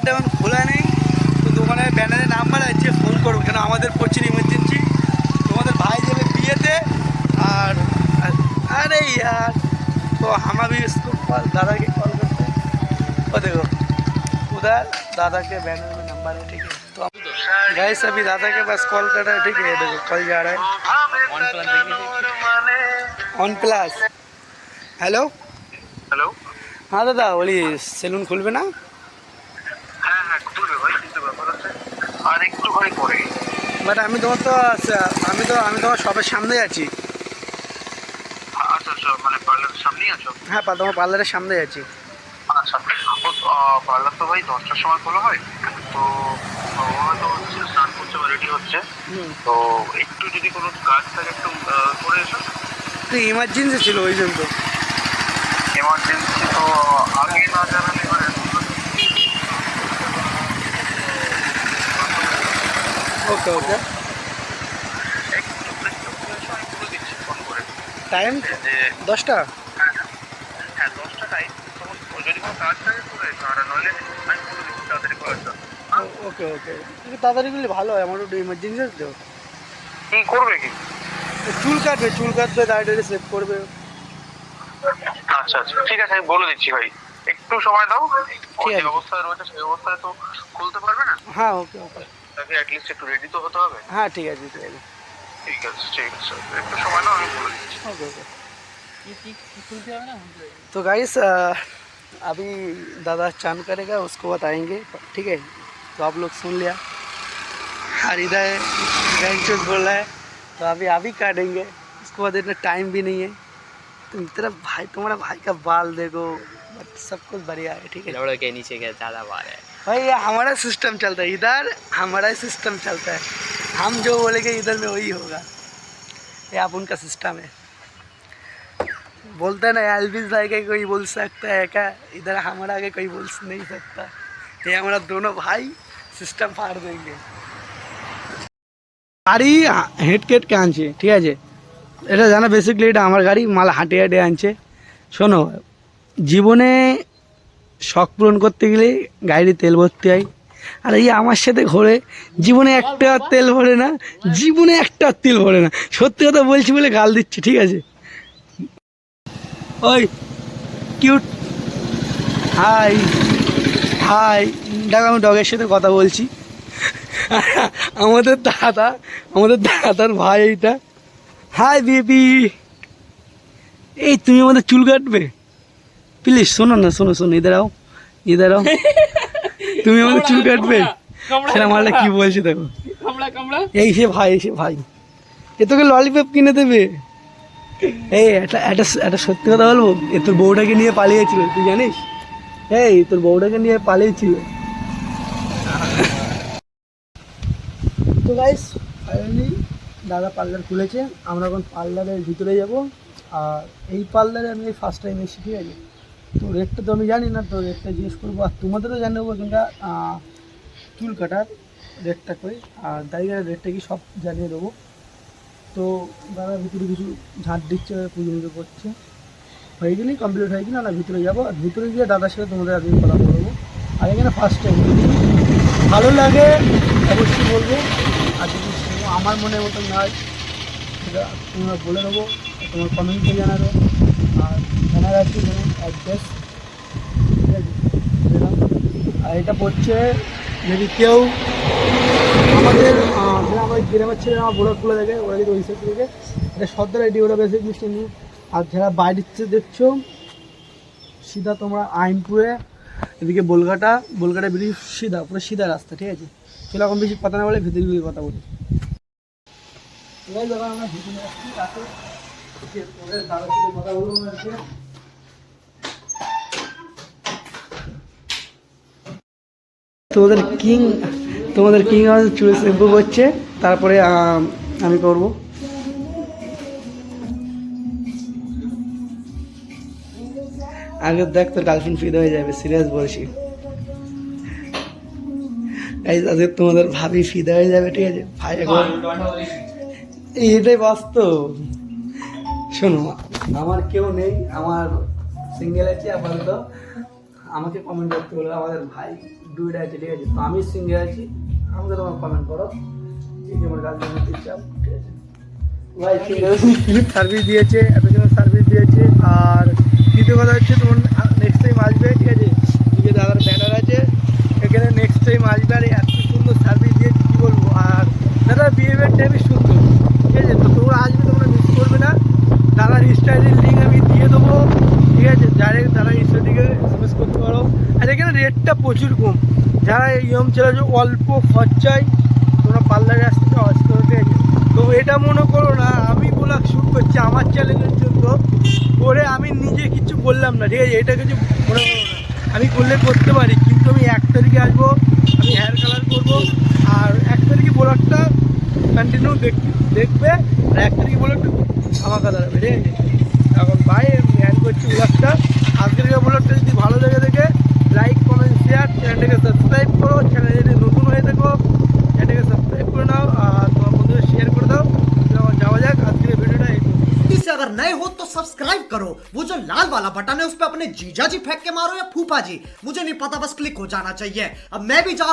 কার্ডটা এখন খোলা নেই, তো দোকানে ব্যানারে নাম্বার আছে, ফোন করবো কেন আমাদের প্রচুর ইমার্জেন্সি। তোমাদের ভাই যাবে বিয়েতে। আর अरे यार तो हम अभी इसको कॉल दादा के कॉल करते हैं। और देखो उधर दादा के बैनर में नंबर है, ठीक है। तो गाइस अभी दादा के पास कॉल कर रहा है, ठीक है। देखो कॉल जा रहा है वन प्लस। Hello hello. हाँ दादा बोली সেলুন খুলবে না? হ্যাঁ হ্যাঁ খুলবে ভাই, কিন্তু ব্যাপার আছে আর একটু ভাই পরে। বাট আমি তোমার তো আমি তোমার শপের সামনেই আছি। আচ্ছা আচ্ছা, মানে পার্লারের সামনেই আছো? হ্যাঁ তোমার পার্লারের সামনেই আছি। আচ্ছা, পার্লার তো ভাই 10টার সময় খোলা হয়, তো ও হয়তো স্নান করছে বা রেডি হচ্ছে, তো একটু যদি কোনো কাজ থাকে একটু করে এসো। তো ইমার্জেন্সি ছিল ওই জন্য। তো এমার্জেন্সি তো আগে না জানালে এবারে ওকে ওকে একটু এসো, আমি বলে দিচ্ছি ফোন করে টাইম যে 10টা। হ্যাঁ 10টা টাইম, তখন যদি কোনো কাজ থাকে করে এসো, আর নইলে আমি বলে দিচ্ছি তাড়াতাড়ি করার জন্য। ওকে ওকে একটু তাড়াতাড়ি করলে ভালো হয়, আমার একটু ইমার্জেন্সি আছে তো। কি করবে কি? চুল কাটবে দাড়ি সেভ করবে। আচ্ছা আচ্ছা ঠিক আছে, আমি বলে দিচ্ছি ভাই, একটু সময় দাও। ঠিক যে আছে। অবস্থায় রয়েছে সেই অবস্থায় তো খুলতে পারবে না, হ্যাঁ ওকে ওকে তাকে অ্যাটলিস্ট একটু রেডি তো হতে হবে। हाँ ठीक है ठीक है ঠিক আছে ঠিক আছে, একটু সময় দাও, আমি বলে দিচ্ছি। Okay okay. तो गाइस अभी दादा चांद करेगा, उसको बताएंगे, ठीक है। तो आप लोग सुन लिया। और इधर बेंचोस बोल रहा है, तो अभी काटेंगे, उसके बाद इतना टाइम भी नहीं है। तुम तेरा भाई तुम्हारा भाई का बाल देखो, सब कुछ बढ़िया है, ठीक है। लौड़ों के नीचे का ज़्यादा बाल है भाई ये हमारा सिस्टम चलता है, इधर हमारा सिस्टम चलता है। हम जो बोलेंगे इधर में वही होगा, ये आप उनका सिस्टम है। बोलते हैं ना एल्विस भाई के कोई बोल सकता है क्या, इधर हमारा आगे कोई बोल नहीं सकता। ये हमारा दोनों भाई सिस्टम फाड़ देंगे। গাড়ি হেড কেটকে আনছে, ঠিক আছে। এটা জানা বেসিকলি এটা আমার গাড়ি, মাল হাঁটে হাঁটে আনছে। শোনো, জীবনে শখ পূরণ করতে গেলে গাড়ি তেল ভরতে হয়। আর এই আমার সাথে ঘোরে, জীবনে একটা তেল ভরে না, জীবনে একটা তেল ভরে না। সত্যি কথা বলছি বলে গাল দিচ্ছি, ঠিক আছে। ওই কিউট হাই হাই, দেখো আমি ডগের সাথে কথা বলছি। আমাদের দাদার ভাই এইটা। হাই বেবি, এই তুমি আমাদের চুল কাটবে প্লিজ? শোনো না, শোনো ইধার আও। তুমি আমাদের চুল কাটবে? সেটা মালটা কি বলছি দেখো। এই সে ভাই এ তোকে ললিপপ কিনে দেবে। এই একটা সত্যি কথা বলবো, এ তোর বউটাকে নিয়ে পালিয়েছিল, তুই জানিস? এই তোর বউটাকে নিয়ে পালিয়েছিল। তো গাইস ফাইনালি দাদা পার্লার খুলেছে, আমরা এখন পার্লারের ভিতরে যাব। আর এই পার্লারে আমি এই ফার্স্ট টাইম এসেছি, ঠিক আছে। তো রেটটা তো আমি জানি না, তো রেটটা জিজ্ঞেস করবো, আর তোমাদেরও জানাবো কিংবা চুল কাটার রেটটা করে, আর দাঁড়িয়ে রেটটা কি সব জানিয়ে দেবো। তো দাদা ভিতরে কিছু ঝাঁট দিচ্ছে, পুজো করছে, হয়ে গেলেই কমপ্লিট হয়ে গেলে আমরা ভিতরে যাবো। আর ভিতরে গিয়ে দাদার সাথে তোমাদের আজকে কথা বলবো। আর এখানে ফার্স্ট টাইম ভালো লাগে অবশ্যই বলবো, আর যদি আমার মনের মতন নয় সেটা তোমরা বলে দেবো, তোমার কমেন্টে জানাবে। আর জানা রাখছি অ্যাড্রেস, ঠিক আছে। আর এটা পড়ছে, যদি কেউ আমাদের গ্রামের ছেলে আমার বোড়াগুলো দেখে, ওরা যদি ওই সাইড দেখে, এটা সর্দার আইডি, ওরা বেসিক মিষ্টি নিয়ে। আর যারা বাইরে দেখছো, সিধা তোমরা আইনপুরে এদিকে বোলঘাটা ব্রিজ, পুরো সিধা রাস্তা, ঠিক আছে। চলো এখন বেশি কথা না বলে ভিতরে গিয়ে কথা বলি। আমরা ভিতরে আসছি, দাদার সাথে কথা বলবো। তোমাদের কিং আমাদের চুল শ্যাম্পু করছে, তারপরে আমি করব। আগে দেখ তোর গার্লফ্রেন্ড ফিদা হয়ে যাবে, সিরিয়াস বলছি। আজকে তোমাদের ভাবি ফিদা হয়ে যাবে, ঠিক আছে। ভাই এখন এটাই বাস্তব। শোনো, আমার কেউ নেই, আমার সিঙ্গেল আছে আপাতত। আমাকে কমেন্ট করতে বলবে, আমাদের ভাই ডুইট আছে, ঠিক আছে? তো আমি সিঙ্গে আছি, আমাকে তোমার কমেন্ট করো, এই যে আমার গার্লফ্রেন্ড চাপ, ঠিক আছে? ভাই ক্লিপ সার্ভিস দিয়েছে, এতজন সার্ভিস দিয়েছে। আর দ্বিতীয় কথা হচ্ছে তোমার নেক্সট টাইম আসবে, ঠিক আছে? যে দাদার ব্যানার আছে এখানে, নেক্সট টাইম আসবে। আর এত সুন্দর সার্ভিস দিয়েছে কী বলবো। আর দাদার বিহেভিয়ারটা বেশ সুন্দর, ঠিক আছে? তো তোমরা আসবে, তোমরা মিস করবে না। দাদার ইনস্টাগ্রামের লিঙ্ক আমি দিয়ে দেবো, ঠিক আছে? ডাইরেক্ট দাদার ইনস্টাটিকে এসএমএস করতে পারো। আর এখানে রেটটা প্রচুর কম, যারা ইয়ং ছেলে যে অল্প খরচায় তোমরা পার্লারে আসতে চাও আসতে হবে, ঠিক আছে? তো এটা মনে করো না আমি ব্লগ শ্যুট করছি আমার চ্যানেলের জন্য করে, আমি নিজে কিছু বললাম না, ঠিক আছে? এটা কিছু মনে করো না, আমি করলে করতে পারি, কিন্তু আমি 1 তারিখে আসবো, আমি হেয়ার কালার করবো। আর 1 তারিখে ব্লগটা কন্টিনিউ দেখবে, আর 1 তারিখে ব্লগটা আমাকে দাঁড়াবে, ঠিক আছে? এখন ভাই আমি হ্যান্ড করছি ব্লগটা। আজকের ব্লগটা যদি ভালো লেগে থাকে লাইক কমেন্ট শেয়ার, চ্যানেলটাকে সাবস্ক্রাইব করো। চ্যানেল যদি নতুন হয়ে থাকো চ্যানেলটাকে সাবস্ক্রাইব করে নাও, আর তোমার বন্ধুদের শেয়ার করে দাও। যাওয়া যাক আজকের ভিডিওটা এই। से अगर नए हो तो सब्सक्राइब करो, वो जो लाल वाला बटन है उस पर अपने जीजा जी फेंक के मारो या फूफा जी, मुझे नहीं पता, बस क्लिक हो जाना चाहिए। अब मैं भी जा रहा हूं।